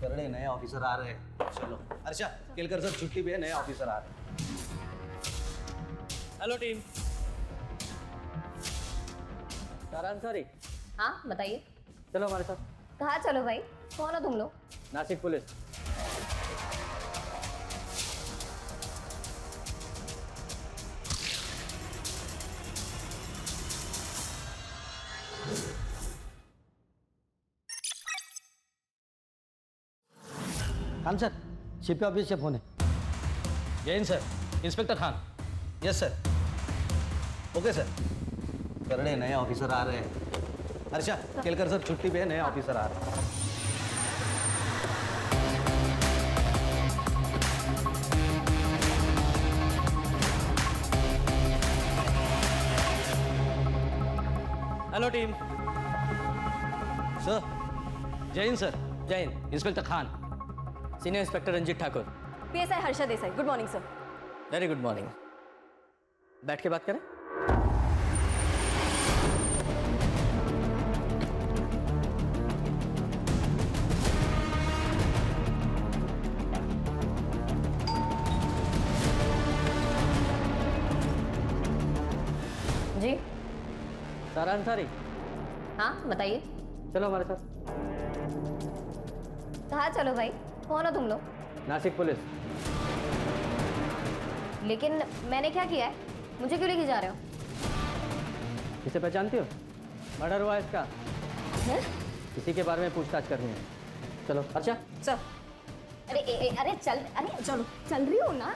करड़े नए ऑफिसर आ रहे हैं। चलो अर्षा, केलकर सर छुट्टी पे है, नए ऑफिसर आ रहे हैं। Hello team. सारा अंसारी, हाँ बताइए। चलो हमारे साथ। कहाँ चलो भाई, कौन हो तुम लोग? Nashik police. Khan sir, CP office से फोन है। Jain sir, inspector Khan. Yes sir. Okay sir. Karade नए ऑफिसर आ रहे हैं। अर्षा, केलकर सर छुट्टी पे है, नए ऑफिसर आ रहे हैं। Hello team. Sir, Jain sir. Jain. Inspector Khan. Senior inspector Ranjit Thakur. PSI Harsha Desai. Good morning sir. Very good morning. बैठ के बात करें। जी सारा अंसारी, हाँ बताइए। चलो हमारे साथ। कहाँ चलो भाई, कौन हो तुम लोग? नासिक पुलिस। लेकिन मैंने क्या किया है, मुझे क्यों लेके जा रहे हो? इसे पहचानती हो? मर्डर हुआ इसका। हैं? इसी के बारे में पूछताछ करनी है। चलो अच्छा। चल। अरे चल, अरे चलो, चल रही हो ना।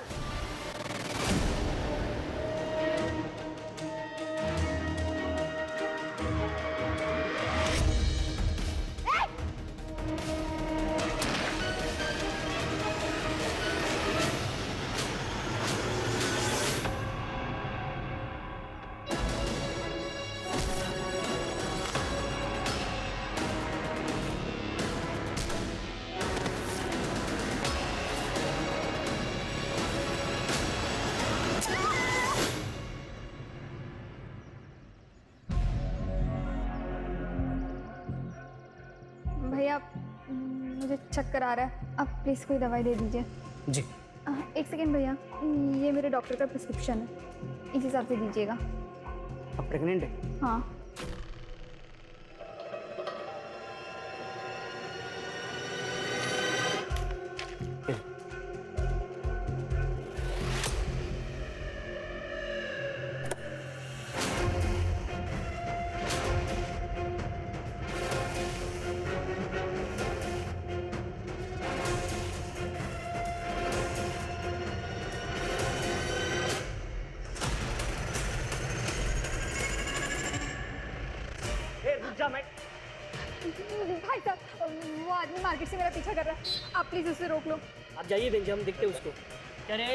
भैया मुझे चक्कर आ रहा है, आप प्लीज़ कोई दवाई दे दीजिए। जी। एक सेकेंड भैया, ये मेरे डॉक्टर का प्रिस्क्रिप्शन है, इस हिसाब से दीजिएगा। अब प्रेग्नेंट है? हाँ। भाई साहब, वो आदमी मार्केट से मेरा पीछा कर रहा है, आप प्लीज़ उसे रोक लो। आप जाइए बेंच, हम देखते हैं उसको। अरे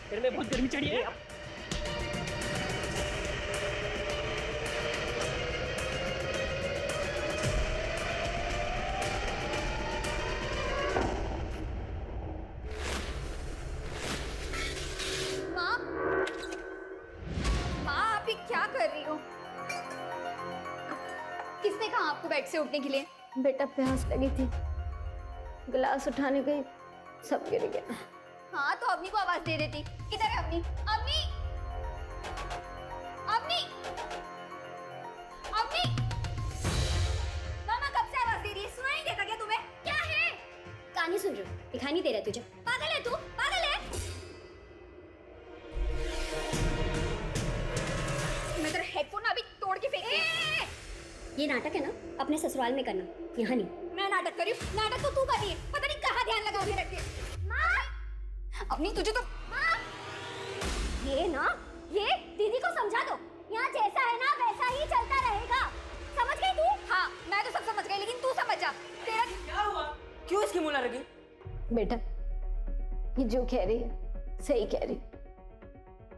तेरे में बहुत गर्मी चढ़ी है। माँ, माँ आप ये क्या कर रही हो? किसने कहा आपको बेड से उठने के लिए? बेटा प्यास लगी थी, गिलास उठाने गई, सब गिर गया। हाँ तो अम्मी को आवाज दे देती। किधर है अम्मी? अम्मी, अम्मी, अम्मी, मामा कब से आवाज दे रही है, सुनाई नहीं देता क्या तुम्हें? क्या है? कहानी सुन रही हूँ, दिखाई नहीं दे रहा तुझे? पागल है तू, पागल है। मैं तेरा हेडफोन अभी तोड़ के फेंक दूँ। ये नाटक है ना, अपने ससुराल में करना, यहाँ नहीं। मैं नाटक कर रही हूँ? नाटक तो तू कर रही है, पता नहीं कहाँ ध्यान लगा के रखती है। माँ, अम्मी तुझे तो। माँ, ये ना, ये दीदी को समझा दो, यहाँ जैसा है ना वैसा ही चलता रहेगा, समझ गई तू? हाँ मैं तो सब समझ गई, लेकिन तू समझ जा। तेरा क्या हुआ? क्यों इसकी मुँह लगी? बेटा, ये जो कह रही है सही कह रही,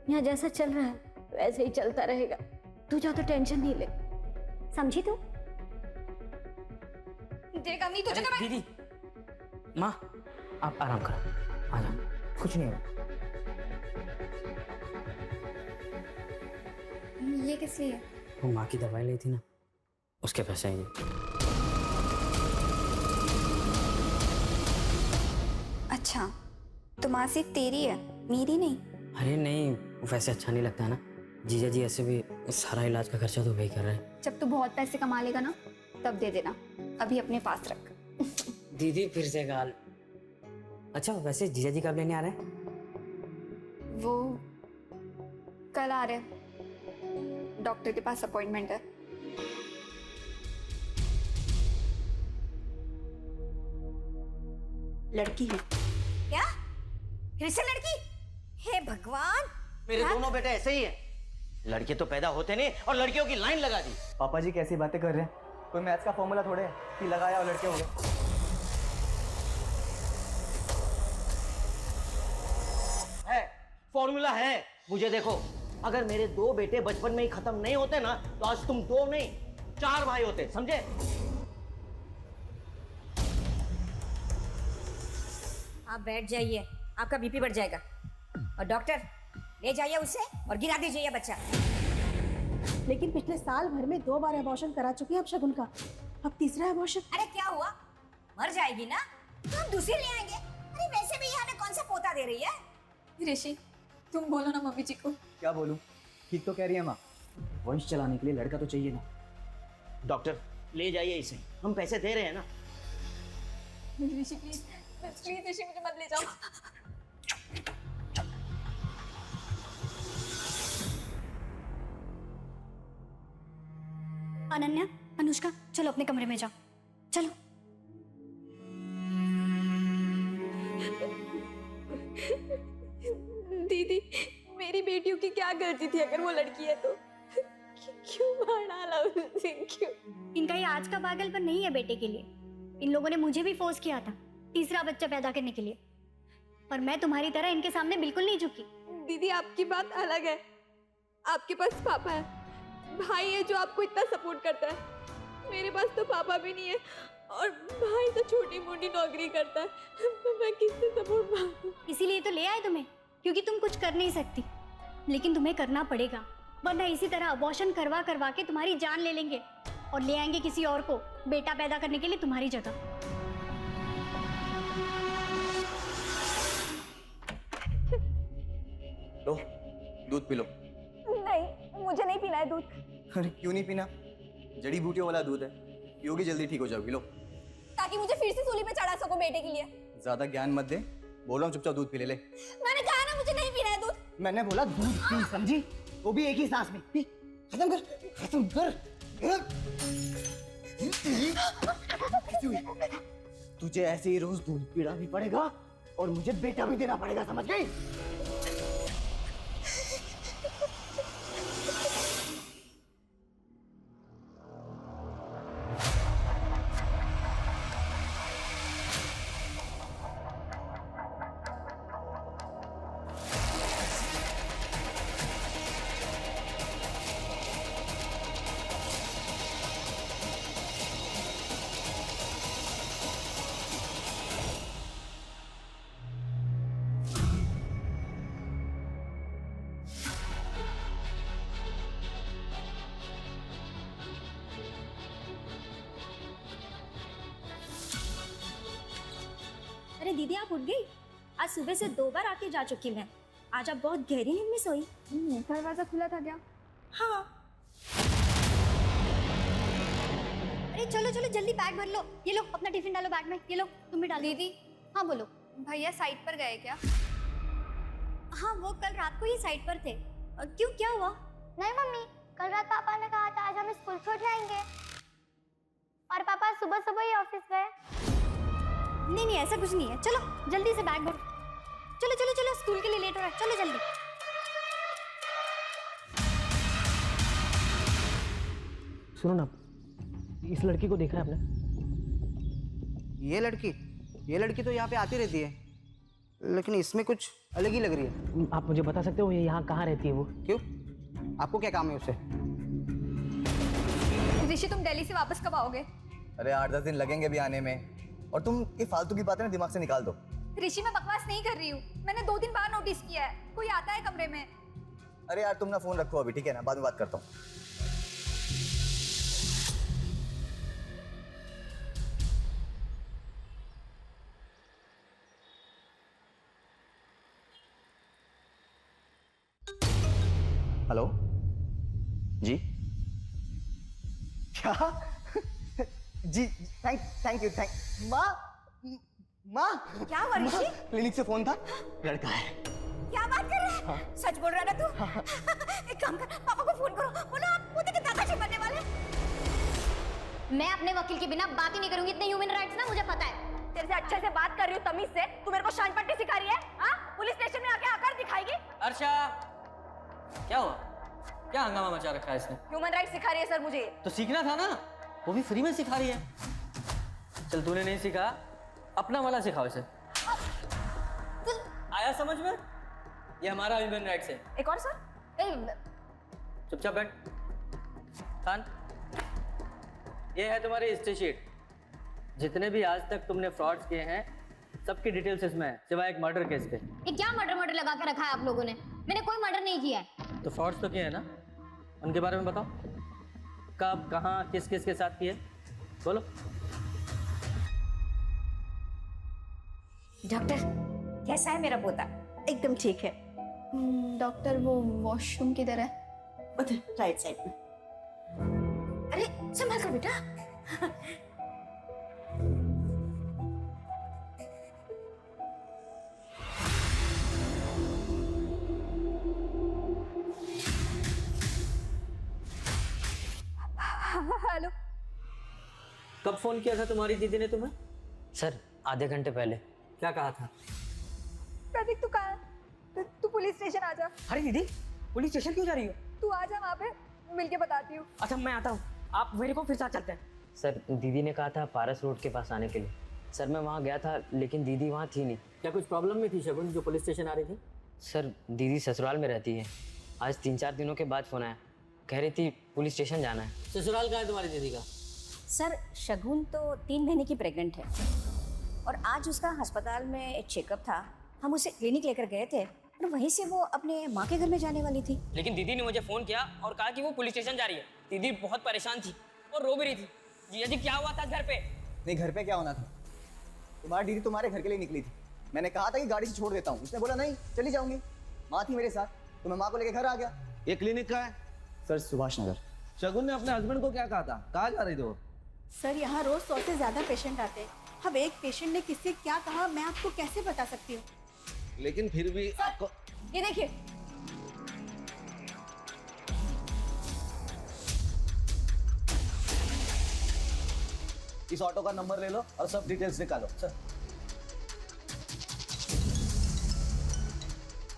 यहाँ जैसा चल रहा है वैसे ही चलता रहेगा, तू ज्यादा टेंशन नहीं ले, समझी तू? देख अम्मी तुझे तो मैं। दीदी, माँ आप आराम करो, आ जाओ, कुछ नहीं होगा। ये किस लिए? वो माँ की दवाई ली थी ना, उसके पैसे हैं ये। अच्छा, तो माँ सिर्फ तेरी है, मेरी नहीं? अरे नहीं, वैसे अच्छा नहीं लगता है ना। जीजा जी ऐसे भी सारा इलाज का खर्चा तो वही कर रहे हैं। जब तू बहुत पैसे कमा लेगा ना तब दे देना, अभी अपने पास रख। दीदी फिर से गाल। अच्छा वैसे जीजा जी कब लेने आ रहे हैं? वो कल आ रहे हैं, डॉक्टर के पास अपॉइंटमेंट है। लड़की है क्या? फिर से लड़की? हे भगवान! मेरे दोनों बेटे ऐसे ही हैं। लड़के तो पैदा होते नहीं और लड़कियों की लाइन लगा दी। पापा जी कैसी बातें कर रहे हैं? कोई मैथ्स का फॉर्मूला थोड़े है कि लगाया और लड़के हो गए। है फॉर्मूला है, मुझे देखो। अगर मेरे 2 बेटे बचपन में ही खत्म नहीं होते ना तो आज तुम 2 नहीं 4 भाई होते, समझे? आप बैठ जाइए, आपका बीपी बढ़ जाएगा। और डॉक्टर ले जाइए उसे और गिरा दीजिए ये बच्चा। लेकिन पिछले साल भर में 2 बार अबॉर्शन करा चुकी है अब शगुन का, अब तीसरा अबॉर्शन। अरे क्या हुआ, मर जाएगी ना तो हम दूसरी ले आएंगे। अरे वैसे भी यहाँ में कौन सा पोता दे रही है? ऋषि, तुम बोलो ना मम्मी जी को। क्या बोलूं? ठीक तो कह रही है माँ, वंश चलाने के लिए लड़का तो चाहिए ना। डॉक्टर ले जाइए इसे, हम पैसे दे रहे हैं ना। ऋषि प्लीज प्लीज ऋषि, मुझे मत ले जाओ। अनन्या, अनुष्का, चलो अपने कमरे में जाओ, चलो। दीदी, मेरी बेटियों की क्या गलती थी अगर वो लड़की है तो? क्यों मार डाला उसे? क्यों? इनका ये आज का पागलपन नहीं है बेटे के लिए। इन लोगों ने मुझे भी फोर्स किया था तीसरा बच्चा पैदा करने के लिए, पर मैं तुम्हारी तरह इनके सामने बिल्कुल नहीं झुकी। दीदी आपकी बात अलग है। आपके पास पापा है, भाई है जो आपको इतना सपोर्ट करता है। मेरे पास तो पापा भी नहीं है और भाई तो छोटी मोटी नौकरी करता है। मैं किससे सपोर्ट मांगूं? इसीलिए तो ले आए तुम्हें, क्योंकि तुम कुछ कर नहीं सकती, लेकिन तुम्हें करना पड़ेगा, वरना इसी तरह अबॉर्शन करवा करवा के तुम्हारी जान ले लेंगे और ले आएंगे किसी और को बेटा पैदा करने के लिए तुम्हारी जगह। लो दूध पी लो। नहीं, मुझे नहीं पीना है दूध। अरे क्यों नहीं पीना? जड़ी बूटियों वाला दूध है, पियोगी जल्दी ठीक हो जाओगी। लो। ताकि मुझे फिर से सूली पे चढ़ा सको बेटे के लिए। ज्यादा ज्ञान मत दे, बोल रहा हूँ चुपचाप दूध पी ले। मैंने कहा ना मुझे नहीं पीना है दूध। मैंने बोला दूध पी, समझी? वो भी एक ही सांस में। पी, खत्म कर, खत्म कर। तुझे ऐसे ही रोज दूध पीना भी पड़ेगा और मुझे बेटा भी देना पड़ेगा, समझ गई? अरे दीदी आप उठ गई? आज सुबह से 2 बार आके जा चुकी मैं। आज आप बहुत गहरी नींद में सोई। दरवाजा खुला था क्या? हाँ। अरे चलो चलो जल्दी बैग भर लो, ये लो अपना टिफिन डालो बैग में, ये लो तुम भी डालो। दीदी, हाँ बोलो। भैया साइट पर गए क्या? हाँ वो कल रात को ही साइट पर थे। क्यों, क्या हुआ? नहीं मम्मी, कल रात पापा ने कहा था आज हमें स्कूल छोड़ जाएंगे और पापा सुबह सुबह ही ऑफिस गए। नहीं नहीं ऐसा कुछ नहीं है, चलो जल्दी से बैग भरो। चलो चलो चलो, स्कूल के लिए लेट हो रहा है, चलो जल्दी। सुनो ना, इस लड़की को देखा है आपने? ये लड़की तो यहाँ पे आती रहती है, लेकिन इसमें कुछ अलग ही लग रही है। आप मुझे बता सकते हो ये यहाँ कहाँ रहती है वो? क्यों? आपको क्या काम है उससे? ऋषि तुम दिल्ली से वापस कब आओगे? अरे 8-10 दिन लगेंगे भी आने में, और तुम ये फालतू की बातें ना दिमाग से निकाल दो। ऋषि मैं बकवास नहीं कर रही हूँ, मैंने 2-3 बार नोटिस किया है, कोई आता है कमरे में। अरे यार तुम ना फोन रखो अभी, ठीक है ना? बाद में बात करता हूँ। हेलो जी क्या जी थैंक यू माँ माँ क्या हुआ ऋषि? क्लिनिक से फोन था, लड़का है। क्या बात कर रहा है? सच बोल रहा है ना तू? एक काम कर, पापा को फोन करो, बोलो आप पोते के दादाजी बनने वाले। मैं अपने वकील के बिना बात ही नहीं करूंगी, इतने ह्यूमन राइट्स ना मुझे पता है। तेरे से अच्छे से बात कर रही हूँ तमीज से, तू मेरे को शान पट्टी सिखा रही है? हाँ? पुलिस स्टेशन में आके आकर दिखाएगी? अर्षा, क्या हुआ? क्या हंगामा मचा रखा है इसने? ह्यूमन राइट्स सिखा रही है सर मुझे। तो सीखना था ना, वो भी फ्री में सिखा रही है। चल तूने नहीं सीखा, अपना वाला सिखाओ इसे। आया समझ में? ये हमारा ह्यूमन राइट्स है। एक और सर? चुपचाप बैठ। खान, ये है तुम्हारी हिस्ट्री शीट। जितने भी आज तक तुमने फ्रॉड्स किए हैं, सबकी डिटेल्स इसमें है, सिवाय एक मर्डर केस के। ये क्या मर्डर लगा के रखा है आप लोगों ने? मैंने कोई मर्डर नहीं किया है। तो फ्रॉड्स तो किए हैं ना, उनके बारे में बताओ। कब, कहाँ, किस किस के साथ किए, बोलो। डॉक्टर, कैसा है मेरा पोता? एकदम ठीक है। डॉक्टर वो वॉशरूम किधर है? उधर राइट साइड में। अरे संभाल कर बेटा। हेलो, कब फोन किया था तुम्हारी दीदी ने तुम्हें? सर आधे घंटे पहले। क्या कहा था? प्रतीक तू कहाँ है? तू पुलिस स्टेशन आ जा। अरे दीदी, पुलिस स्टेशन क्यों जा रही हो? तू आ जा, वहाँ पे मिलके बताती हूँ। अच्छा मैं आता हूँ, आप मेरे को फिर साथ चलते हैं। सर दीदी ने कहा था पारस रोड के पास आने के लिए। सर मैं वहाँ गया था लेकिन दीदी वहाँ थी नहीं। क्या कुछ प्रॉब्लम में थी शगुन जो पुलिस स्टेशन आ रही थी? सर दीदी ससुराल में रहती है, आज 3-4 दिनों के बाद फोन आया, कह रही थी पुलिस स्टेशन जाना है। ससुराल कहाँ है तुम्हारी दीदी का? सर शगुन तो 3 महीने की प्रेग्नेंट है और आज उसका अस्पताल में एक चेकअप था। हम उसे क्लिनिक लेकर गए थे और वहीं से वो अपने माँ के घर में जाने वाली थी। लेकिन दीदी ने मुझे फोन किया और कहा कि वो पुलिस स्टेशन जा रही है। दीदी बहुत परेशान थी और रो भी रही थी। जीजा जी क्या हुआ था घर पे? नहीं, घर पे क्या होना था, तुम्हारी दीदी तुम्हारे घर के लिए निकली थी। मैंने कहा था कि गाड़ी से छोड़ देता हूँ, उसने बोला नहीं चली जाऊंगी। माँ थी मेरे साथ, तो मैं माँ को लेकर घर आ गया। ये क्लिनिक का है? सर सुभाष नगर। शगुन ने अपने हस्बैंड को क्या कहा था? कहाँ जा रही थी वो? सर यहाँ रोज 100 से ज्यादा पेशेंट आते हैं। अब एक पेशेंट ने किससे क्या कहा मैं आपको कैसे बता सकती हूँ? लेकिन फिर भी आपको ये देखिए, इस ऑटो का नंबर ले लो और सब डिटेल्स निकालो। सर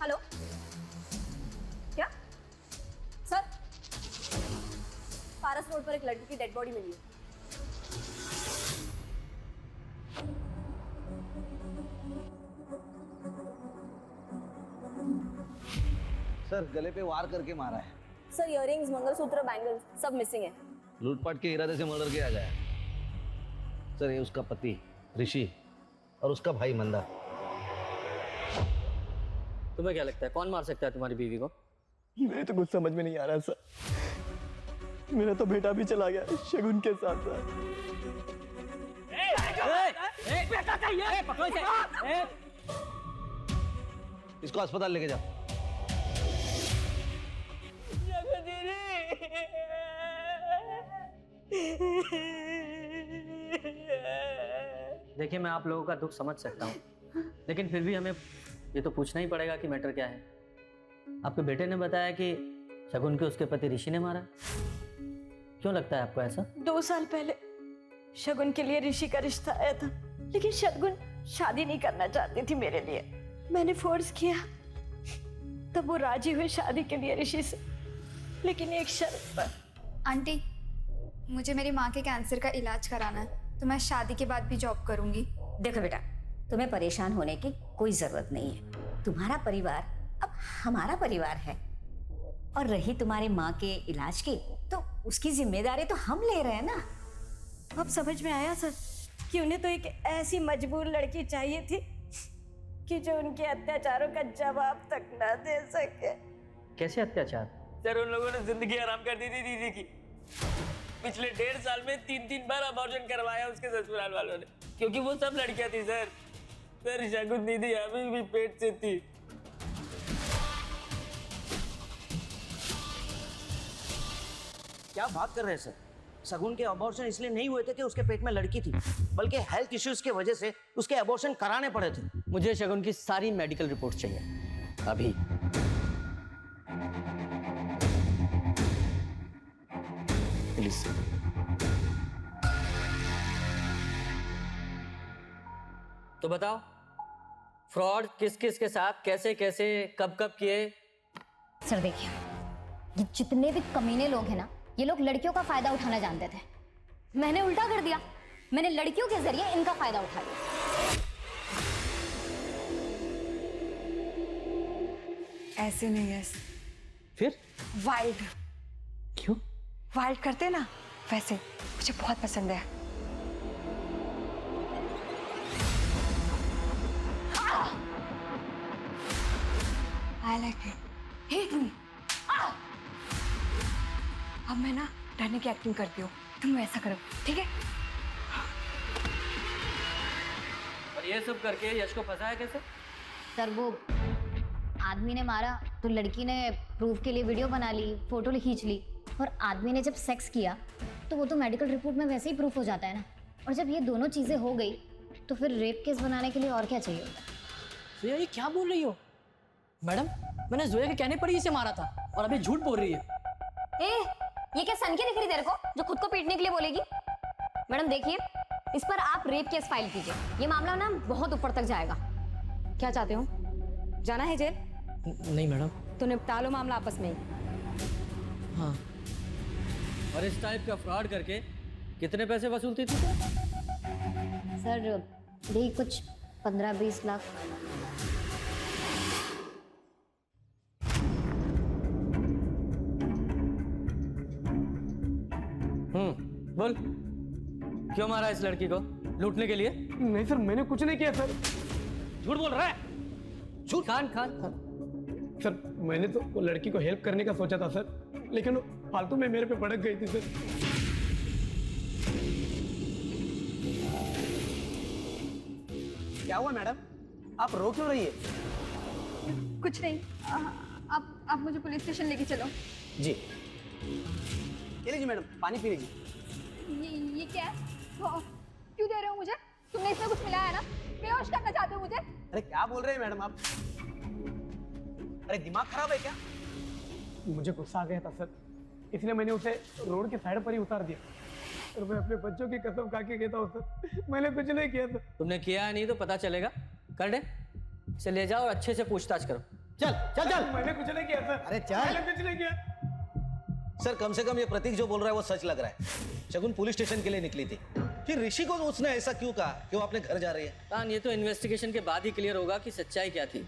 हेलो, क्या सर? पारस रोड पर एक लड़की की डेड बॉडी मिली है। सर गले पे वार करके मारा है। सर इयररिंग्स, मंगलसूत्र, बैंगल्स सब मिसिंग है। लूटपाट के इरादे से मर्डर किया गया है। सर ये उसका पति ऋषि और उसका भाई मंदा। तुम्हें क्या लगता है कौन मार सकता है तुम्हारी बीवी को? मेरे तो कुछ समझ में नहीं आ रहा सर। मेरा तो बेटा भी चला गया शगुन के साथ साथ। बेटा चाहिए, पकड़ो इसे। इसको अस्पताल लेके जाओ। देखिए मैं आप लोगों का दुख समझ सकता हूँ, लेकिन फिर भी हमें ये तो पूछना ही पड़ेगा कि मैटर क्या है। आपके बेटे ने बताया कि शगुन के उसके पति ऋषि ने मारा। क्यों लगता है आपको ऐसा? 2 साल पहले शगुन के लिए ऋषि का रिश्ता आया था, लेकिन शगुन शादी नहीं करना चाहती थी मेरे लिए। मैंने फोर्स किया, तब वो राजी हुई शादी के लिए ऋषि से, लेकिन एक शर्त पर। आंटी, मुझे मेरी माँ के कैंसर का इलाज कराना है, तो मैं शादी के बाद भी जॉब करूंगी। देखो बेटा, तुम्हें परेशान होने की कोई जरूरत नहीं है। तुम्हारा परिवार अब हमारा परिवार है, और रही तुम्हारी माँ के इलाज की, तो उसकी जिम्मेदारी तो हम ले रहे हैं ना। अब समझ में आया सर कि उन्हें तो एक ऐसी मजबूर लड़की चाहिए थी कि जो उनके अत्याचारों का जवाब तक न दे सके। कैसे अत्याचार? सर उन लोगों ने जिंदगी आराम कर दी थी दीदी की। पिछले 1.5 साल में 3 बार अबॉर्शन करवाया उसके ससुराल वालों ने, क्योंकि वो सब लड़कियां थी सर। सर शगुन दीदी अभी भी पेट से थी। क्या बात कर रहे हैं सर? शगुन के अबॉर्शन इसलिए नहीं हुए थे कि उसके पेट में लड़की थी, बल्कि हेल्थ इश्यूज की वजह से उसके अबॉर्शन कराने पड़े थे। मुझे शगुन की सारी मेडिकल रिपोर्ट चाहिए अभी। प्लीज। तो बताओ, फ्रॉड किस किस के साथ, कैसे कैसे, कब कब किए? सर देखिए, ये जितने भी कमीने लोग हैं ना, ये लोग लड़कियों का फायदा उठाना जानते थे। मैंने उल्टा कर दिया, मैंने लड़कियों के जरिए इनका फायदा उठा लिया। ऐसे नहीं है, फिर वाइल्ड। क्यों? वाइल्ड करते ना, वैसे मुझे बहुत पसंद है। I like it. Hate me. अब मैं ना डरने की एक्टिंग करती हूँ, तुम ऐसा करो, ठीक है? और ये सब करके यश को फंसाया कैसे? सर वो आदमी ने मारा तो लड़की ने प्रूफ के लिए वीडियो बना ली, फोटो खींच ली, और आदमी ने जब सेक्स किया तो वो तो मेडिकल रिपोर्ट में वैसे ही प्रूफ हो जाता है ना। और जब ये दोनों चीजें हो गई तो फिर रेप केस बनाने के लिए और क्या चाहिए होता है? जोया ये क्या बोल रही हो मैडम? मैंने जोया के कहने पर ही इसे मारा था और अभी झूठ बोल रही है। ये क्या सनकी दिख रही तेरे को जो खुद को पीटने के लिए बोलेगी? मैडम देखिए, इस पर आप रेप केस फाइल कीजिए, ये मामला ना बहुत ऊपर तक जाएगा। क्या चाहते हो, जाना है जेल? नहीं मैडम। तो निपटा लो मामला आपस में ही। हाँ। और इस टाइप का फ्रॉड करके कितने पैसे वसूलती थी? सर यही कुछ 15-20 लाख। बोल, क्यों मारा इस लड़की को? लूटने के लिए? नहीं सर, मैंने कुछ नहीं किया सर। झूठ बोल रहा है? झूठ। खान सर मैंने तो वो लड़की को हेल्प करने का सोचा था सर, लेकिन वो फालतू में मेरे पे भड़क गई थी सर। क्या हुआ मैडम, आप रो क्यों रही है? कुछ नहीं, आप मुझे पुलिस स्टेशन लेके चलो। जी। ये लीजिए मैडम, पानी पी लीजिए। ये क्या है? क्यों दे रहे हो मुझे? तुमने इसमें कुछ मिलाया है ना? बेहोश करना चाहते हो मुझे? अरे क्या बोल रहे हैं मैडम आप? अरे दिमाग खराब है क्या? मुझे गुस्सा आ गया था सर, इसलिए मैंने उसे रोड के साइड पर ही उतार दिया। और मैं अपने बच्चों की कसम खा के कहता हूँ सर, मैंने कुछ नहीं किया सर। तुमने किया नहीं तो पता चलेगा। कर दे, इसे ले जाओ और अच्छे से पूछताछ करो। चल चल चल। मैंने कुछ नहीं किया सर। अरे चल। मैंने कुछ नहीं किया सर, कम से कम ये प्रतीक जो बोल रहा है वो सच लग रहा है। शगुन पुलिस स्टेशन के लिए निकली थी, फिर ऋषि को उसने ऐसा क्यों कहा कि वो अपने घर जा रही है? कान, ये तो इन्वेस्टिगेशन के बाद ही क्लियर होगा कि सच्चाई क्या थी।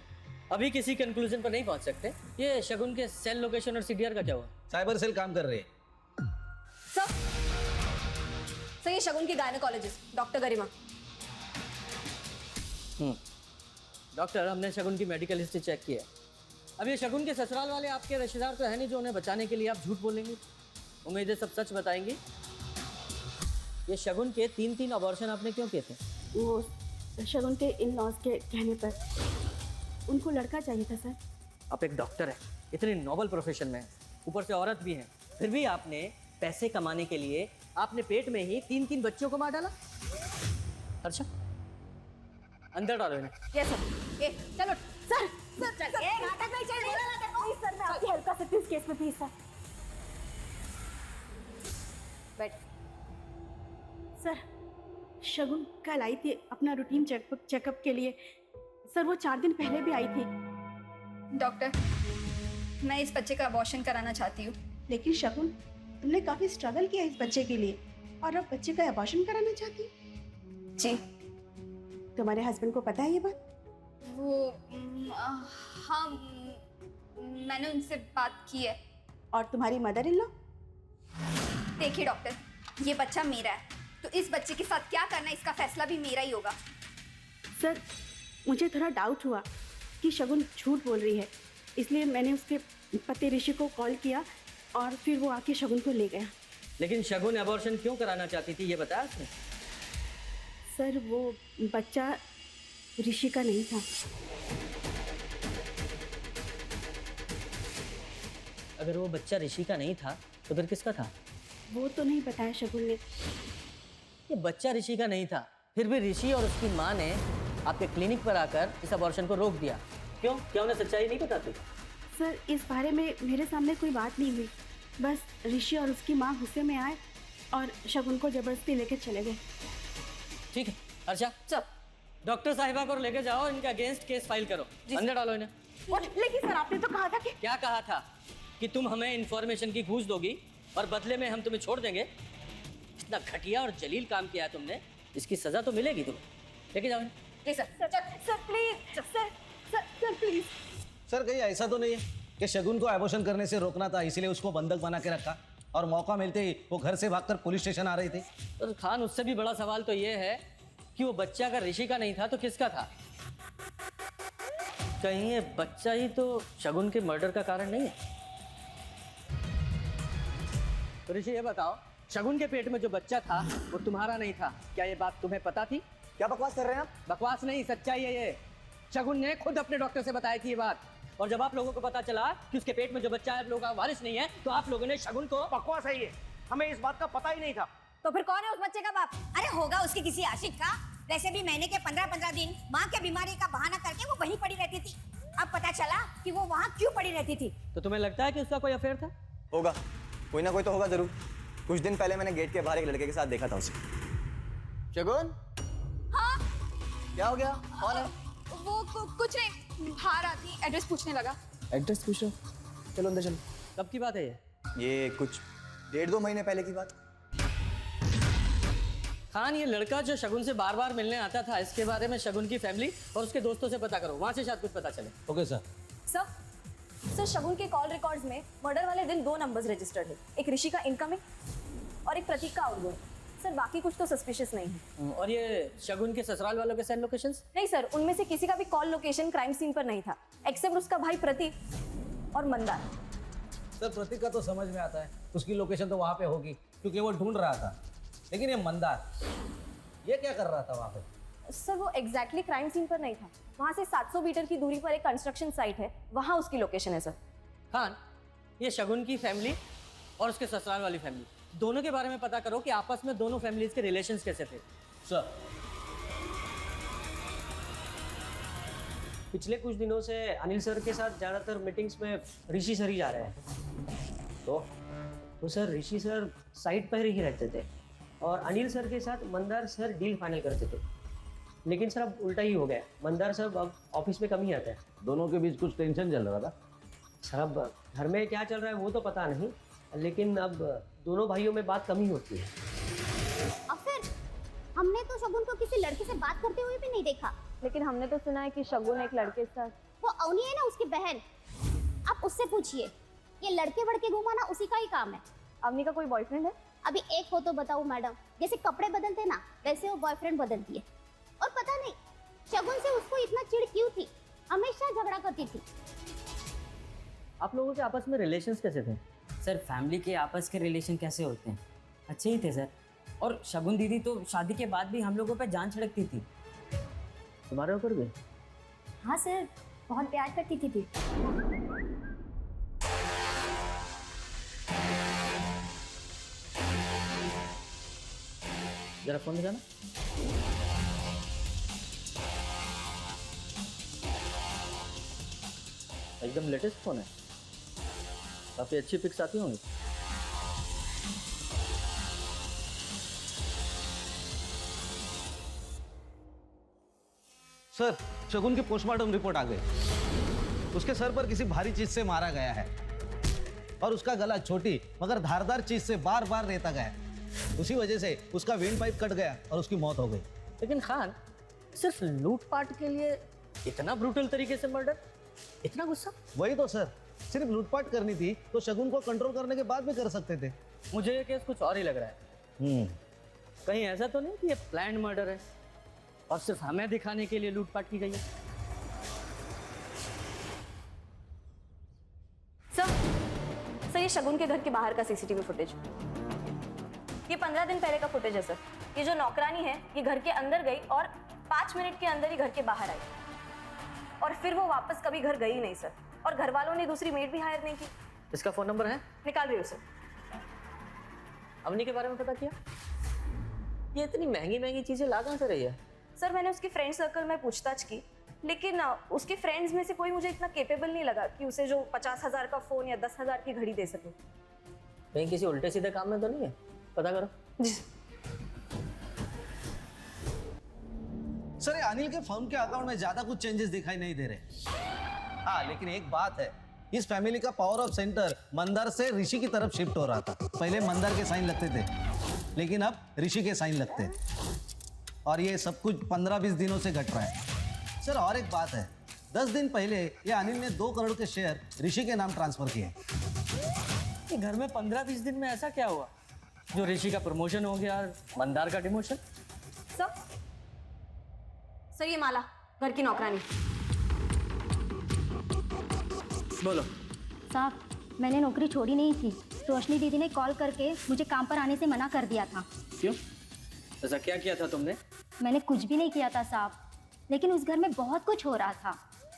अभी किसी कंक्लूजन पर नहीं पहुंच सकते। ये शगुन के सेल लोकेशन और सीडीआर का क्या हुआ? साइबर सेल काम कर रही है। सर ये शगुन की गायनेकोलॉजिस्ट डॉक्टर गरिमा। डॉक्टर, हमने शगुन की मेडिकल हिस्ट्री चेक की है। अब ये शगुन के ससुराल वाले आपके रिश्तेदार तो है नहीं जो उन्हें बचाने के लिए आप झूठ बोलेंगे। उम्मीद है सब सच बताएंगी। ये शगुन के 3 अबॉर्शन आपने क्यों किए थे? वो शगुन के इन लॉज के कहने पर उनको लड़का चाहिए था सर। आप एक डॉक्टर है, इतनी नोबल प्रोफेशन में, ऊपर से औरत भी हैं, फिर भी आपने पैसे कमाने के लिए आपने पेट में ही 3 बच्चों को मार डाला। अच्छा, अंदर डालो इन्हें। ये सर, चलो सर। सर नाटक नहीं चाहिए। प्लीज सर, मैं आपकी हेल्प कर सकती हूँ इस केस में, प्लीज सर। बैठ। सर शगुन कल आई थी अपना रूटीन चेकअप के लिए। सर वो 4 दिन पहले भी आई थी। डॉक्टर, मैं इस बच्चे का अबॉर्शन कराना चाहती हूँ। लेकिन शगुन, तुमने काफी स्ट्रगल किया इस बच्चे के लिए और अब बच्चे का अबॉर्शन कराना चाहती? जी। तुम्हारे हस्बैंड को पता है ये बात? वो हाँ, मैंने उनसे बात की है। और तुम्हारी मदर इन लॉ? देखिए डॉक्टर, ये बच्चा मेरा है, तो इस बच्चे के साथ क्या करना है इसका फैसला भी मेरा ही होगा। सर मुझे थोड़ा डाउट हुआ कि शगुन झूठ बोल रही है, इसलिए मैंने उसके पति ऋषि को कॉल किया और फिर वो आके शगुन को ले गया। लेकिन शगुन अबॉर्शन क्यों कराना चाहती थी, ये बताया उसने? सर वो बच्चा ऋषि का नहीं था। अगर वो बच्चा ऋषि का नहीं था तो फिर किसका था? वो तो नहीं बताया शगुन ने। ये बच्चा ऋषि का नहीं था, फिर भी ऋषि और उसकी माँ ने आपके क्लिनिक पर आकर इस अबॉर्शन को रोक दिया। क्यों? क्या उन्हें सच्चाई नहीं बताती? सर इस बारे में मेरे सामने कोई बात नहीं हुई, बस ऋषि और उसकी माँ गुस्से में आए और शगुन को जबरदस्ती लेकर चले गए। ठीक है अर्षा, चल डॉक्टर साहिबा को लेके जाओ, इनके अगेंस्ट केस फाइल करो, अंदर डालो इन्हें। लेकिन सर आपने तो कहा था कि क्या कहा था? कि तुम हमें इन्फॉर्मेशन की घूस दोगी और बदले में हम तुम्हें छोड़ देंगे। इतना घटिया और जलील काम किया है तुमने, इसकी सजा तो मिलेगी तुम्हें। लेके जाओ इन्हें। Sir please, sir please. Sir कहीं ऐसा तो नहीं है कि शगुन को एबॉर्शन करने से रोकना था, इसलिए उसको बंधक बना के रखा और मौका मिलते ही वो घर से भागकर पुलिस स्टेशन आ रही थी? तो खान, उससे भी बड़ा सवाल तो ये है कि वो बच्चा अगर ऋषि का नहीं था तो किसका था? कहीं ये बच्चा ही तो शगुन के मर्डर का कारण नहीं है? तो ऋषि ये बताओ, शगुन के पेट में जो बच्चा था वो तुम्हारा नहीं था, क्या ये बात तुम्हें पता थी? क्या बकवास कर रहे हैं आप? बकवास नहीं, सच्चाई है ये। शगुन ने खुद अपने डॉक्टर से बताई थी ये बात, और जब आप लोगों को पता चला कि उसके पेट में जो बच्चा है आप लोगों का वारिस नहीं है, तो आप लोगों ने शगुन को... बकवास है ये, हमें इस बात का पता ही नहीं था। तो फिर कौन है उस बच्चे का बाप? अरे होगा उसके किसी आशिक का। वैसे भी महीने के 15-15 दिन माँ के बीमारी का बहाना करके वो वहीं पड़ी रहती थी। अब पता चला कि वो वहाँ क्यों पड़ी रहती थी। तो तुम्हें लगता है कि उसका कोई अफेयर था? होगा, कोई ना कोई तो होगा जरूर। कुछ दिन पहले मैंने गेट के बाहर एक लड़के के साथ देखा था उसे। शगुन? हाँ? क्या हो गया? कौन है? वो कुछ नहीं, बाहर आती एड्रेस पूछने लगा। एड्रेस पूछ रहे हो? चलो अंदर चलो। कब की बात है ये कुछ 1.5-2 महीने पहले की बात। खान, ये लड़का जो शगुन से बार बार मिलने आता था, इसके बारे में शगुन की फैमिली और उसके दोस्तों से पता करो, वहां से शायद कुछ पता चले। Okay sir. सर शगुन के कॉल रिकॉर्ड्स में मर्डर वाले दिन 2 नंबर्स रजिस्टर्ड है, एक ऋषि का इनकमिंग और एक प्रतीक का आउटगोइंग। सर बाकी कुछ तो सस्पिशियस नहीं है। और ये शगुन के ससुराल वालों के सेंड लोकेशंस? नहीं सर, उनमें से किसी का भी कॉल लोकेशन क्राइम सीन पर नहीं था, एक्सेप्ट उसका भाई प्रतीक और मंदार। सर प्रतीक का तो समझ में आता है, उसकी लोकेशन तो वहाँ पे होगी क्योंकि वो ढूंढ रहा था, लेकिन ये मंदार ये क्या कर रहा था वहाँ पे? सर वो एग्जैक्टली क्राइम सीन पर नहीं था, वहाँ से 700 मीटर की दूरी पर एक कंस्ट्रक्शन साइट है, वहाँ उसकी लोकेशन है सर। खान, ये शगुन की फैमिली और उसके ससुराल वाली फैमिली दोनों के बारे में पता करो कि आपस में दोनों फैमिलीज के रिलेशंस कैसे थे। सर पिछले कुछ दिनों से अनिल सर के साथ ज़्यादातर मीटिंग्स में ऋषि सर ही जा रहे हैं। तो सर ऋषि सर साइट पर ही रहते थे और अनिल सर के साथ मंदार सर डील फाइनल करते थे। लेकिन सर अब उल्टा ही हो गया, मंदार सर अब ऑफिस में कम ही आता है। दोनों के बीच कुछ टेंशन चल रहा था? सर अब घर में क्या चल रहा है वो तो पता नहीं, लेकिन अब दोनों भाइयों में बात कम ही होती है। और फिर हमने तो शगुन को किसी लड़के से बात करते हुए भी नहीं देखा। लेकिन हमने तो सुना है कि शगुन एक लड़के के साथ... वो अवनी है ना उसकी बहन, आप उससे पूछिए। ये लड़के वड़के घुमाना उसी का ही काम है। अवनी का कोई बॉयफ्रेंड है? अभी एक हो तो बताऊं मैडम, जैसे कपड़े बदलते ना वैसे वो बॉयफ्रेंड बदलती है। और पता नहीं शगुन से उसको इतना चिढ़ क्यों थी, हमेशा झगड़ा करती थी। आप लोगों के आपस में रिलेशंस कैसे थे? सर फैमिली के आपस के रिलेशन कैसे होते हैं, अच्छे ही थे सर। और शगुन दीदी तो शादी के बाद भी हम लोगों पे जान छिड़कती थी। तुम्हारे ऊपर भी? हाँ सर, बहुत प्यार करती थी। जरा फोन दिखाना। एकदम लेटेस्ट फोन है, काफी अच्छी पिक्स आती होंगी। सर शगुन की पोस्टमार्टम रिपोर्ट आ गई। उसके सर पर किसी भारी चीज से मारा गया है और उसका गला छोटी मगर धारदार चीज से बार बार रेता गया है। उसी वजह से उसका वेन पाइप कट गया और उसकी मौत हो गई। लेकिन खान, सिर्फ लूटपाट के लिए इतना ब्रूटल तरीके से मर्डर, इतना गुस्सा? वही तो सर, सिर्फ लूटपाट करनी थी तो शगुन को कंट्रोल करने के बाद भी कर सकते थे। मुझे ये केस कुछ और ही लग रहा है। कहीं ऐसा तो नहीं कि ये प्लान्ड मर्डर है और सिर्फ हमें दिखाने के लिए लूटपाट की गई है? सर ये शगुन के घर के बाहर का सीसीटीवी फुटेज, ये 15 दिन पहले का फुटेज है सर। ये जो नौकरानी है ये घर के अंदर गई और 5 मिनट के अंदर ही घर के बाहर आई और फिर वो वापस कभी घर गई नहीं सर। और घर वालों ने दूसरी मेड भी हायर नहीं की। इसका फोन नंबर है? निकाल रही हूँ सर। अवनी के बारे में पता किया? ये इतनी महंगी महंगी चीजें ला कहाँ से रही है? सर मैंने उसके फ्रेंड सर्कल में पूछताछ की, लेकिन उसके फ्रेंड्स में से कोई मुझे इतना केपेबल नहीं लगा कि उसे जो 50,000 का फ़ोन या 10,000 की घड़ी दे सके। कहीं किसी उल्टे सीधे काम में तो नहीं है? पता करो। जी सर, ये अनिल के फोन के अकाउंट में ज्यादा कुछ चेंजेस दिखाई नहीं दे रहे। हाँ, लेकिन एक बात है, इस फैमिली का पावर ऑफ सेंटर मंदार से ऋषि की तरफ शिफ्ट हो रहा था। पहले मंदार के साइन लगते थे, लेकिन अब ऋषि के साइन लगते हैं। और ये सब कुछ 15-20 दिनों से घट रहा है। सर, और एक बात है, 10 दिन पहले ये अनिल ने 2 करोड़ के शेयर ऋषि के नाम ट्रांसफर किए। ये घर में 15-20 दिन में ऐसा क्या हुआ जो ऋषि का प्रमोशन हो गया और मंदार का डिमोशन? सर ये माला घर की नौकरानी। बोलो। साहब, मैंने नौकरी छोड़ी नहीं थी, रोशनी दीदी ने कॉल करके मुझे काम पर आने से मना कर दिया था। क्यों? ऐसा क्या किया था तुमने? मैंने कुछ भी नहीं किया था साहब, लेकिन उस घर में बहुत कुछ हो रहा था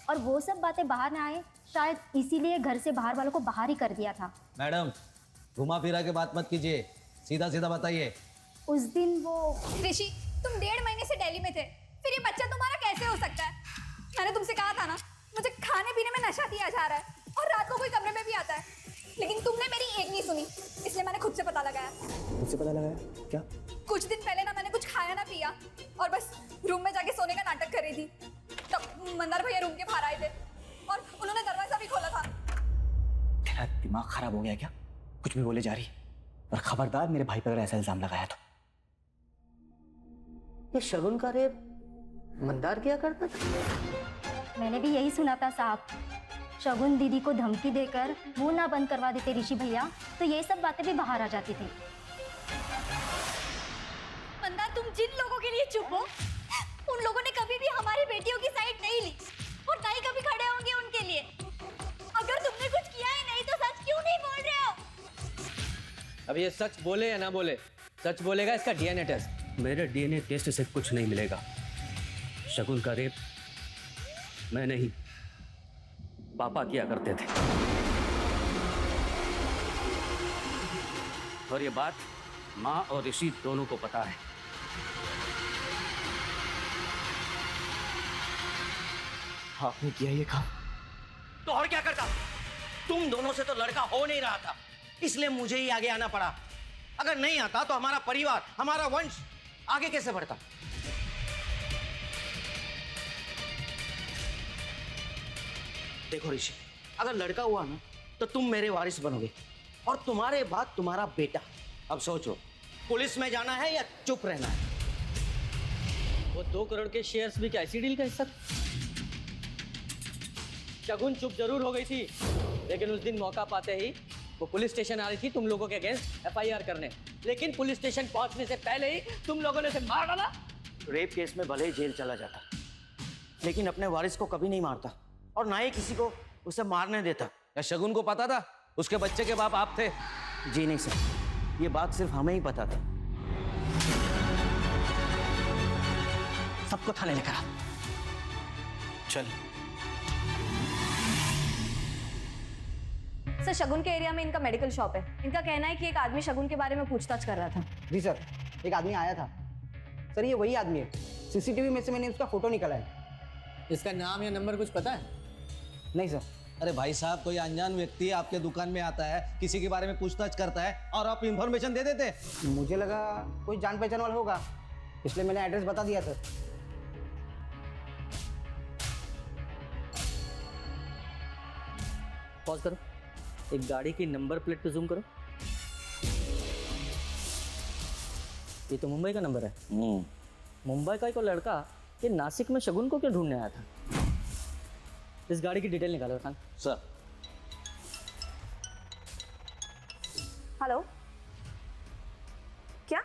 और वो सब बातें बाहर ना आए, शायद इसीलिए घर से बाहर वालों को बाहर ही कर दिया था। मैडम, घुमा फिरा के बात मत कीजिए, सीधा सीधा बताइए। उस दिन वो ऋषि, तुम 1.5 महीने से दिल्ली में थे, फिर ये बच्चा तुम्हारा कैसे हो सकता है? मैंने तुमसे कहा था ना, मुझे खाने पीने में नशा दिया जा रहा है और रात को कोई कमरे में भी आता है, लेकिन तुमने मेरी एक नहीं सुनी, इसलिए मैंने खुद से पता लगाया। मुझसे पता लगाया क्या? कुछ दिन पहले ना मैंने कुछ खाया ना पिया और बस रूम में जाके सोने का नाटक कर रही थी। तब मंदार भैया रूम के बाहर आए थे और उन्होंने दरवाजा भी खोला था। तेरा दिमाग खराब हो गया क्या? कुछ भी बोले जा रही है। और खबरदार मेरे भाई पर ऐसा इल्जाम लगाया तो। ये शगुन का रेप मंदार किया करता था? मैंने भी यही सुना था साहब। शगुन दीदी को धमकी देकर मुंह ना बंद करवा देते ऋषि भैया, तो ये सब बातें भी बाहर आ जाती थी। मंदार, तुम जिन लोगों के लिए चुप हो, उन लोगों ने कभी भी हमारी बेटियों की साइड नहीं ली और ना ही कभी खड़े होंगे उनके लिए। अगर तुमने कुछ किया ही नहीं तो सच क्यों नहीं बोल रहे हो? अब ये सच बोले या ना बोले, सच बोलेगा इसका डीएनए टेस्ट। मेरे डीएनए टेस्ट से कुछ नहीं मिलेगा। शगुन का रेप मैं नहीं, पापा किया करते थे। और ये बात माँ और ऋषि दोनों को पता है। आपने किया ये काम? तो और क्या करता? तुम दोनों से तो लड़का हो नहीं रहा था, इसलिए मुझे ही आगे आना पड़ा। अगर नहीं आता तो हमारा परिवार, हमारा वंश आगे कैसे बढ़ता? देखो ऋषि, अगर लड़का हुआ ना तो तुम मेरे वारिस बनोगे और तुम्हारे बाद तुम्हारा बेटा। अब सोचो, पुलिस में जाना है या चुप रहना है? वो 2 करोड़ के शेयर्स भी क्या इसी डील का हिस्सा? शगुन चुप जरूर हो गई थी, लेकिन उस दिन मौका पाते ही वो पुलिस स्टेशन आ रही थी तुम लोगों के अगेंस्ट एफआईआर करने। लेकिन पुलिस स्टेशन पहुंचने से पहले ही तुम लोगों ने उसे मार डाला। रेप केस में भले ही जेल चला जाता, लेकिन अपने वारिस को कभी नहीं मारता और ना ही किसी को उसे मारने देता। क्या शगुन को पता था उसके बच्चे के बाप आप थे? जी नहीं सर, ये बात सिर्फ हमें ही पता था। सबको थाने लेकर आ। चल। सर शगुन के एरिया में इनका मेडिकल शॉप है। इनका कहना है कि एक आदमी शगुन के बारे में पूछताछ कर रहा था। जी सर, एक आदमी आया था। सर ये वही आदमी है, सीसीटीवी में से मैंने उसका फोटो निकाला है। इसका नाम या नंबर कुछ पता है? नहीं सर। अरे भाई साहब, कोई अनजान व्यक्ति आपके दुकान में आता है, किसी के बारे में पूछताछ करता है और आप इंफॉर्मेशन दे देते? मुझे लगा कोई जान पहचान वाला होगा, इसलिए मैंने एड्रेस बता दिया सर। पॉज करो, एक गाड़ी की नंबर प्लेट पे जूम करो। ये तो मुंबई का नंबर है। मुंबई का एक लड़का ये नासिक में शगुन को क्यों ढूंढने आया था? इस गाड़ी की डिटेल निकालो खान। सर। हेलो, क्या?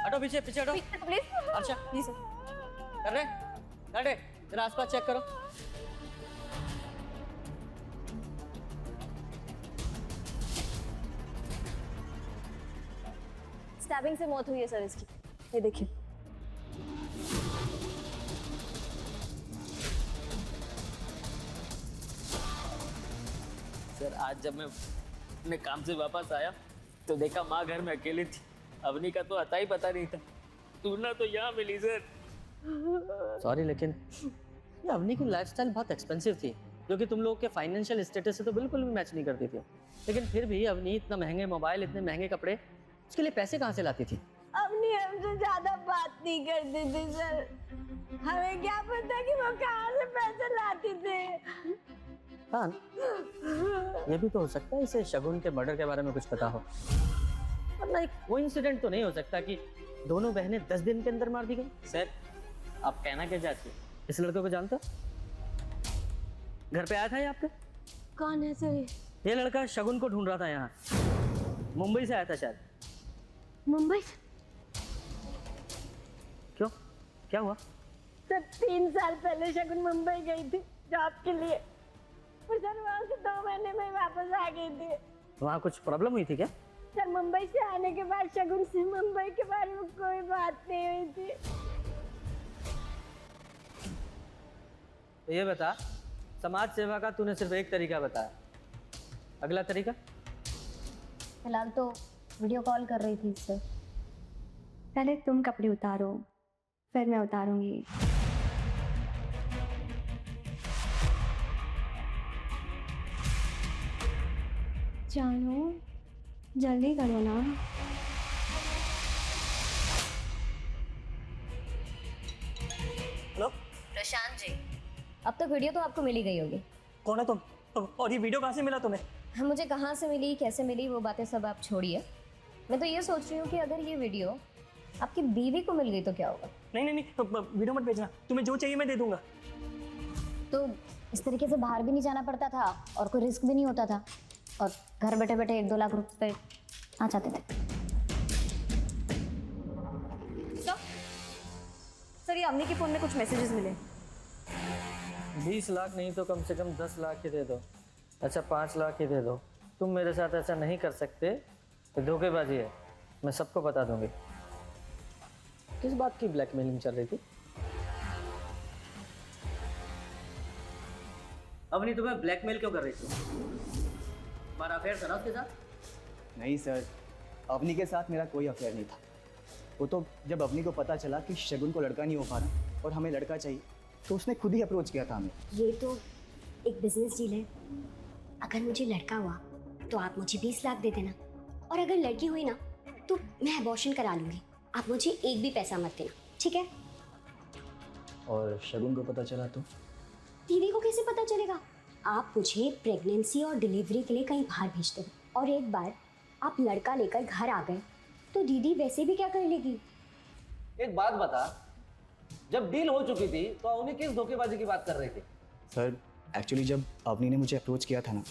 हटो पीछे, पीछे हटो। प्लीज। अच्छा जी सर। कर रहे जरा आसपास चेक करो। स्टैबिंग से मौत हुई है सर इसकी, ये देखिए। सर आज जब मैं अपने काम से वापस आया तो देखा माँ घर में अकेली थी। अवनी का तो अता ही पता नहीं था। तुलना तो यहाँ मिली सर। सॉरी लेकिन ये अवनी की लाइफस्टाइल बहुत एक्सपेंसिव थी, जो कि तुम लोगों के फाइनेंशियल स्टेटस से तो बिल्कुल भी मैच नहीं करती थी। लेकिन फिर भी अवनी इतना महंगे मोबाइल, इतने महंगे कपड़े, उसके लिए पैसे कहाँ से लाती थी? अपनी हमसे ज्यादा बात नहीं करती थी सर। हमें क्या पता कि वो कहाँ से पैसे लाती थे। हाँ, ये भी तो हो सकता है इसे शगुन के मर्डर के बारे में कुछ पता हो, वरना एक वो इंसिडेंट तो नहीं हो सकता कि दोनों बहनें 10 दिन के अंदर मार दी गई। सर आप कहना क्या चाहते हो? इस लड़के को जानते हो? घर पे आया था ये आपके? कौन है सर? ये लड़का शगुन को ढूंढ रहा था यहाँ, मुंबई से आया था शायद। मुंबई? क्यों, क्या हुआ? सर 3 साल पहले शगुन मुंबई गई थी जॉब के लिए, और सर वहाँ से 2 महीने में वापस आ गई थी। वहाँ कुछ प्रॉब्लम हुई थी क्या? सर मुंबई से आने के बाद शगुन से मुंबई के बारे में कोई बात नहीं हुई थी। तो ये बता, समाज सेवा का तूने सिर्फ एक तरीका बताया, अगला तरीका? फिलहाल तो वीडियो कॉल कर रही थी इससे। पहले तुम कपड़े उतारो, फिर मैं उतारूंगी। जानो, जल्दी करो ना। हेलो प्रशांत जी, अब तक वीडियो तो आपको मिल ही गई होगी। कौन है तुम? और ये वीडियो कहाँ से मिला तुम्हें? मुझे कहाँ से मिली, कैसे मिली, वो बातें सब आप छोड़िए। मैं तो ये सोच रही हूँ कि अगर ये वीडियो आपकी बीवी को मिल गई तो क्या होगा? नहीं, वीडियो मत भेजना, तुम्हें जो चाहिए मैं दे दूंगा। तो इस तरीके से बाहर भी नहीं जाना पड़ता था और कोई रिस्क भी नहीं होता था, और घर बैठे बैठे 1-2 लाख रुपए आ जाते थे। सर ये अवनी के फोन में कुछ मैसेजेस मिले। 20 लाख नहीं तो कम से कम 10 लाख ही दे दो। अच्छा 5 लाख ही दे दो। तुम मेरे साथ ऐसा नहीं कर सकते तो धोखेबाजी है, मैं सबको बता दूंगी। किस बात की ब्लैकमेलिंग चल रही थी? अवनी तुम्हें ब्लैकमेल क्यों कर रही थी? तुम्हारा अफेयर था ना उसके साथ? नहीं सर, अवनी के साथ मेरा कोई अफेयर नहीं था। वो तो जब अवनी को पता चला कि शगुन को लड़का नहीं हो पा रहा और हमें लड़का चाहिए, तो उसने खुद ही अप्रोच किया था हमें। ये तो एक बिजनेस डील है। अगर मुझे लड़का हुआ तो आप मुझे 20 लाख दे देना, और अगर लड़की हुई ना तो मैं अबॉर्शन करा लूंगी। आप मुझे एक भी पैसा मत देना, ठीक है? और शगुन को पता चला तो? दीदी को कैसे पता चलेगा? आप मुझे प्रेगनेंसी और डिलीवरी के लिए कहीं बाहर भेजते हो, और एक बार आप लड़का लेकर घर आ गए तो दीदी वैसे भी क्या कर लेगी? एक बात बता, जब डील हो चुकी थी तो अवनी किस धोखेबाजी की बात कर रही थी? सर एक्चुअली जब अवनी ने मुझे अप्रोच किया था ना,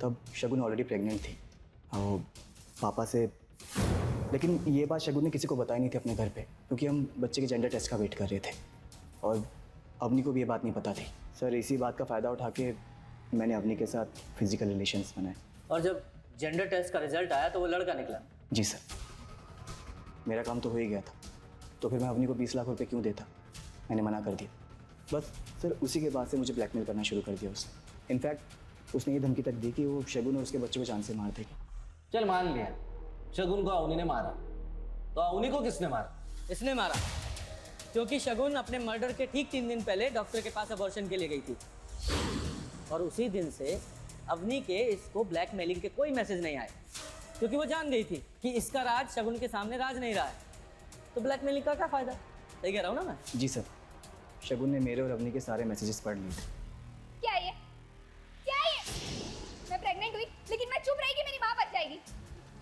तब शगुन ऑलरेडी प्रेग्नेंट थी और पापा से, लेकिन ये बात शगुन ने किसी को बताई नहीं थी अपने घर पे, क्योंकि हम बच्चे के जेंडर टेस्ट का वेट कर रहे थे और अवनी को भी ये बात नहीं पता थी। सर इसी बात का फ़ायदा उठा के मैंने अवनी के साथ फिजिकल रिलेशंस बनाए। और जब जेंडर टेस्ट का रिजल्ट आया तो वो लड़का निकला? जी सर, मेरा काम तो हो ही गया था, तो फिर मैं अवनी को 20 लाख रुपए क्यों देता? मैंने मना कर दिया। बस सर उसी के बाद से मुझे ब्लैकमेल करना शुरू कर दिया उसने। इनफैक्ट उसने ये धमकी तक दी कि वो शगुन और उसके बच्चों को जान से मार देगी। चल मान लिया शगुन को अवनी ने मारा, तो अवनी को किसने मारा? इसने मारा, क्योंकि शगुन अपने मर्डर के ठीक 3 दिन पहले डॉक्टर के पास अबॉर्शन के लिए गई थी, और उसी दिन से अवनी के इसको ब्लैकमेलिंग के कोई मैसेज नहीं आए, क्योंकि वो जान गई थी कि इसका राज शगुन के सामने राज नहीं रहा है, तो ब्लैकमेलिंग का क्या फायदा? सही कह रहा हूँ ना मैं? जी सर, शगुन ने मेरे और अवनी के सारे मैसेजेस पढ़ लिए थे। क्या ये? मैं प्रेग्नेंट हुई लेकिन मैं चुप रही कि मेरी माँ बच जाएगी,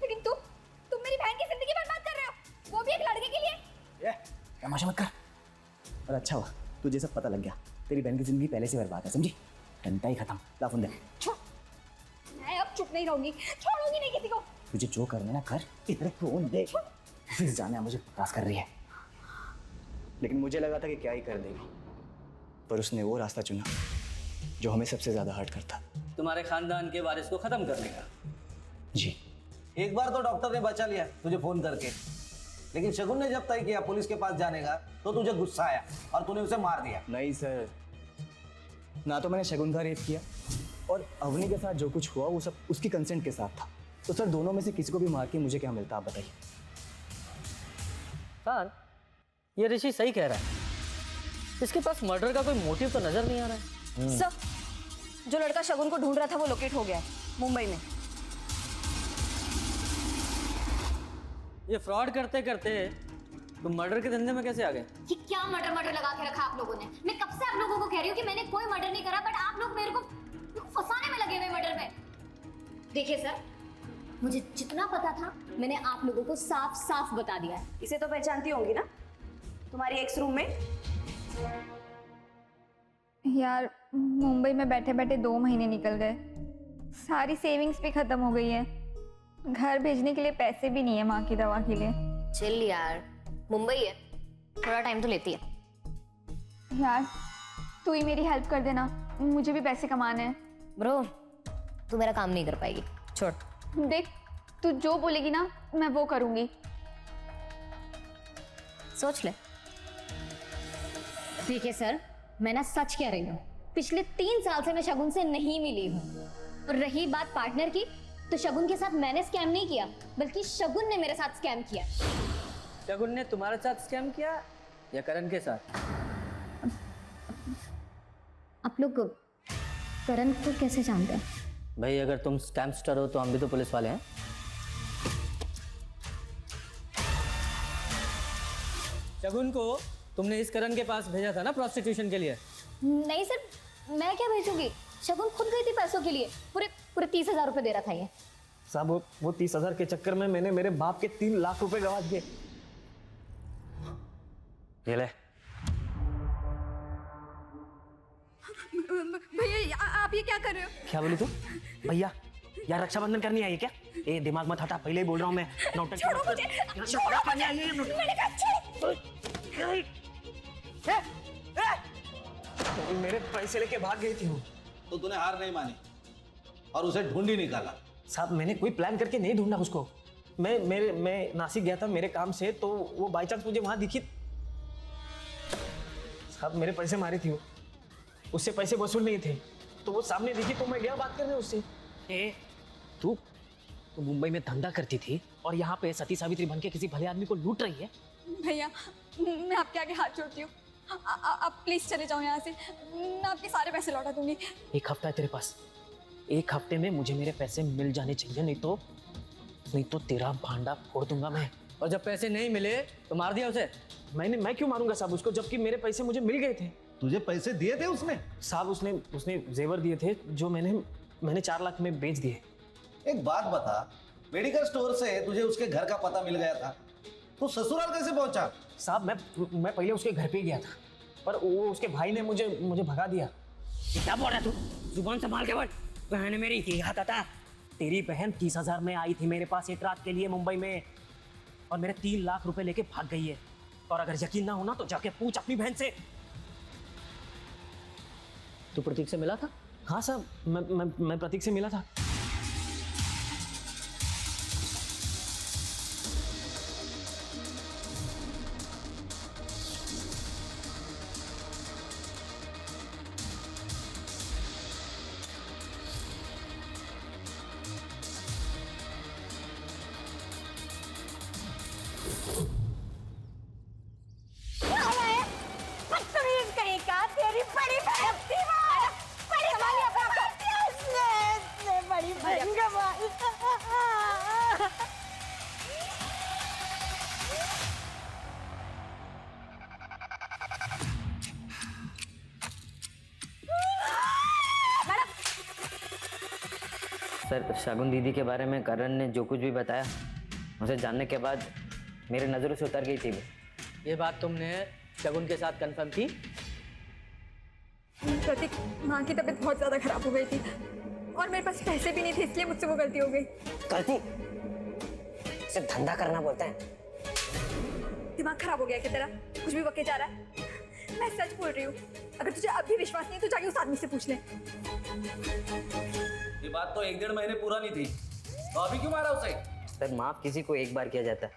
लेकिन तुम मेरी बहन की जिंदगी बर्बाद कर रहे हो, वो भी एक लड़के के लिए। तमाशा मत कर। और अच्छा हुआ तुझे सब पता लग गया, तेरी बहन की जिंदगी पहले से बर्बाद है, समझी? टंटा ही खत्म। ला फोन दे। मैं अब चुप नहीं रहूंगी, छोड़ूंगी नहीं किसी को। तुझे जो करना ना कर, इधर फोन दे। फिर जाने मुझे बकवास कर रही है, लेकिन मुझे लगा था कि क्या ही कर देगी, पर उसने वो रास्ता चुना जो हमें सबसे ज्यादा हर्ट करता। तुम्हारे खानदान के वारिस को खत्म करने का। जी। एक बार तो डॉक्टर ने बचा लिया तुझे फोन करके, लेकिन शगुन ने जब तय किया पुलिस के पास जाने का तो तुझे गुस्सा आया और तूने उसे मार दिया। नहीं सर, ना तो मैंने शगुन का रेप किया और अवनी के साथ जो कुछ हुआ वो सब उसकी कंसेंट के साथ था। तो सर दोनों में से किसी को भी मार के मुझे क्या मिलता, आप बताइए। सर ये ऋषि सही कह रहा है, इसके पास मर्डर का कोई मोटिव तो नजर नहीं आ रहा है। सर जो लड़का शगुन को ढूंढ रहा था वो लोकेट हो गया है मुंबई में। ये फ्रॉड करते करते तुम मर्डर के धंधे में कैसे आ गए? ये क्या मर्डर मर्डर लगा के रखा आप लोगों ने? मैं कब से आप लोगों को कह रही हूँ कि मैंने कोई मर्डर नहीं करा, बट आप लोग मेरे को फंसाने में लगे हुए मर्डर में। देखिए सर, मुझे जितना पता था मैंने आप लोगों को साफ साफ बता दिया है। इसे तो पहचानती होंगी ना, तुम्हारी एक्स रूममेट। यार मुंबई में बैठे बैठे 2 महीने निकल गए, सारी सेविंग्स भी खत्म हो गई है, घर भेजने के लिए पैसे भी नहीं है माँ की दवा के लिए। चिल यार, मुंबई है, थोड़ा टाइम तो लेती है। यार तू ही मेरी हेल्प कर देना, मुझे भी पैसे कमाने हैं। ब्रो तू मेरा काम नहीं कर पाएगी, छोड़। देख तू जो बोलेगी ना मैं वो करूंगी। सोच ले। ठीक है सर, मैं ना सच कह रही हूँ, पिछले 3 साल से मैं शगुन से नहीं मिली हूँ। और रही बात पार्टनर की, तो शगुन के साथ मैंने स्कैम नहीं किया, बल्कि शगुन ने मेरे साथ स्कैम किया। शगुन ने तुम्हारे साथ स्कैम किया या करण के साथ? आप लोग करण को कैसे जानते हैं? भाई अगर तुम स्कैमस्टर हो तो हम भी तो पुलिस वाले हैं। शगुन को तुमने इस करण के पास भेजा था ना प्रोस्टिट्यूशन के लिए? नहीं सर, मैं क्या भेजूंगी, शगुन खुद गई थी पैसों के लिए, पूरे 30,000 रुपए दे रहा था ये। साहब वो 30,000 के चक्कर में मैंने मेरे बाप के 3 लाख रुपए गवा दिए। ये ले। भैया आप ये क्या कर रहे हो? क्या बोली तू? भैया यार रक्षाबंधन करनी आई है क्या? ए दिमाग मत हटा, पहले ही बोल रहा हूँ मैं। नौटंकी छोड़ो मत कर। मुझे, छोड़ो मुझे, मैंने कहा छोड़ो। मेरे पैसे लेके भाग गई थी वो। तो तूने हार नहीं मानी और उसे ढूंढ ही निकाला? साहब मैंने कोई प्लान करके नहीं ढूंढा उसको। मैं नासिक गया था मेरे काम से, तो वो बाई चांस मुझे वहां दिखी। साहब मेरे पैसे मारे थी वो, उससे पैसे वसूल नहीं थे, तो वो सामने दिखी तो मैं गया बात करने उससे। तू मुंबई में धंधा करती थी और यहाँ पे सती सावित्री बन के किसी भले आदमी को लूट रही है। भैया मैं आपके आगे हाथ जोड़ती हूँ, आप प्लीज चले जाओ यहाँ से, मैं आपके सारे पैसे लौटा दूंगी। 1 हफ्ता है तेरे पास, 1 हफ्ते में मुझे मेरे पैसे मिल जाने चाहिए, नहीं तो तेरा भांडा फोड़ दूंगा मैं। और जब पैसे नहीं मिले तो मार दिया उसे? मैं क्यों मारूंगा साहब उसको, जबकि मेरे पैसे मुझे मिल गए थे। तुझे पैसे दिए थे उसने? साहब उसने जेवर दिए थे जो मैंने 4 लाख में बेच दिए। एक बात बता, मेडिकल स्टोर से तुझे उसके घर का पता मिल गया था, तो ससुराल कैसे पहुंचा? साहब मैं पहले उसके घर पे ही गया था, पर वो उसके भाई ने मुझे भगा दिया। क्या बोल रहा तू? जुबान संभाल के बोल। बहन मेरी क्या था? तेरी बहन 30,000 में आई थी मेरे पास एक रात के लिए मुंबई में, और मेरे 3 लाख रुपए लेके भाग गई है। और अगर यकीन ना होना तो जाके पूछ अपनी बहन से। तू प्रतीक से मिला था? हाँ साहब, मैं प्रतीक से मिला था। तेरी बड़ी बहन थी वो, बड़ी बहन कमाई। सर शगुन दीदी के बारे में करण ने जो कुछ भी बताया, उसे जानने के बाद मेरे नज़रों से उतर गई थी वो। ये बात तुमने शगुन के साथ कंफर्म की? प्रतीक, माँ की तबीयत बहुत ज़्यादा खराब हो गई थी और मेरे पास पैसे भी नहीं थे, इसलिए मुझसे वो गलती हो गई। गलती? सिर्फ धंधा करना बोलता है। दिमाग खराब हो गया क्या तेरा? कुछ भी बके जा रहा है। मैं सच बोल रही हूँ, अगर तुझे अब भी विश्वास नहीं है तो जाके उस आदमी से पूछ ले। ये बात तो 1-1.5 महीने पुरानी थी, तो अभी क्यों मारा उसे? सर माफ़ किसी को एक बार किया जाता है,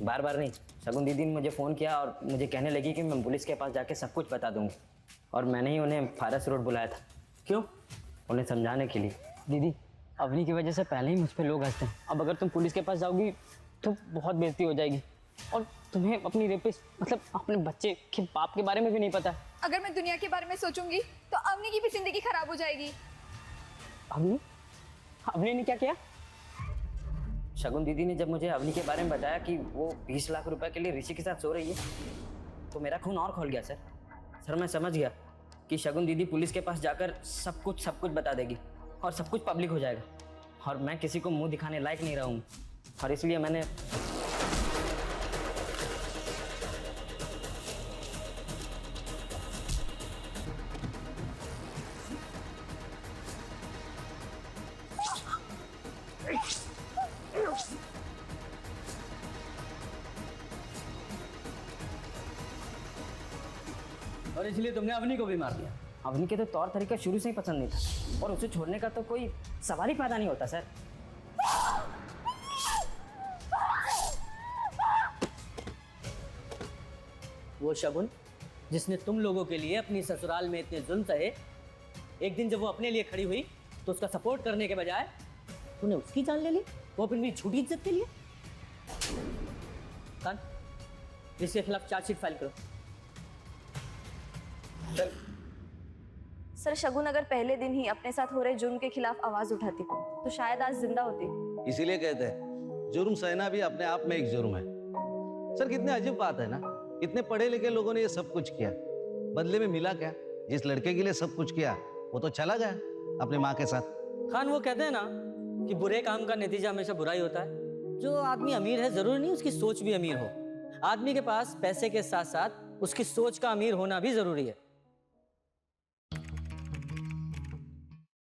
बार बार नहीं। शगुन दीदी ने मुझे फ़ोन किया और मुझे कहने लगी कि मैं पुलिस के पास जाके सब कुछ बता दूंगी, और मैंने ही उन्हें फारस रोड बुलाया था। क्यों? उन्हें समझाने के लिए। दीदी अवनी की वजह से पहले ही मुझ पे लोग हंसते हैं, अब अगर तुम पुलिस के पास जाओगी तो बहुत बेइज्जती हो जाएगी। और तुम्हें अपनी रेपिस्ट मतलब अपने बच्चे के बाप के बारे में भी नहीं पता है। अगर मैं दुनिया के बारे में सोचूंगी तो अवनी की भी जिंदगी खराब हो जाएगी। अवनी ने क्या किया? शगुन दीदी ने जब मुझे अवनी के बारे में बताया कि वो 20 लाख रुपए के लिए ऋषि के साथ सो रही है, तो मेरा खून और खोल गया सर। सर मैं समझ गया कि शगुन दीदी पुलिस के पास जाकर सब कुछ बता देगी और सब कुछ पब्लिक हो जाएगा, और मैं किसी को मुंह दिखाने लायक नहीं रहूँगी, और इसलिए मैंने और इसलिए तुमने अवनी को भी मार दिया। अवनी के तो तौर तरीका शुरू से ही पसंद नहीं था, और उसे छोड़ने का तो कोई सवाल ही पैदा नहीं होता सर। वो शगुन जिसने तुम लोगों के लिए अपनी ससुराल में इतने जुल्म सहे, एक दिन जब वो अपने लिए खड़ी हुई तो उसका सपोर्ट करने के बजाय तूने उसकी जान ले ली, वो अपनी झूठी इज्जत के लिए। कान, इसके खिलाफ चार्जशीट फाइल करो। सर शगुन अगर पहले दिन ही अपने साथ हो रहे जुर्म के खिलाफ आवाज उठाती तो शायद आज जिंदा होती। इसीलिए कहते हैं जुर्म सहना भी अपने आप में एक जुर्म है। सर कितने अजीब बात है ना, इतने पढ़े लिखे लोगों ने ये सब कुछ किया, बदले में मिला क्या? जिस लड़के के लिए सब कुछ किया वो तो चला गया अपनी माँ के साथ। खान वो कहते हैं ना कि बुरे काम का नतीजा हमेशा बुरा ही होता है। जो आदमी अमीर है जरूरी नहीं उसकी सोच भी अमीर हो। आदमी के पास पैसे के साथ साथ उसकी सोच का अमीर होना भी जरूरी है।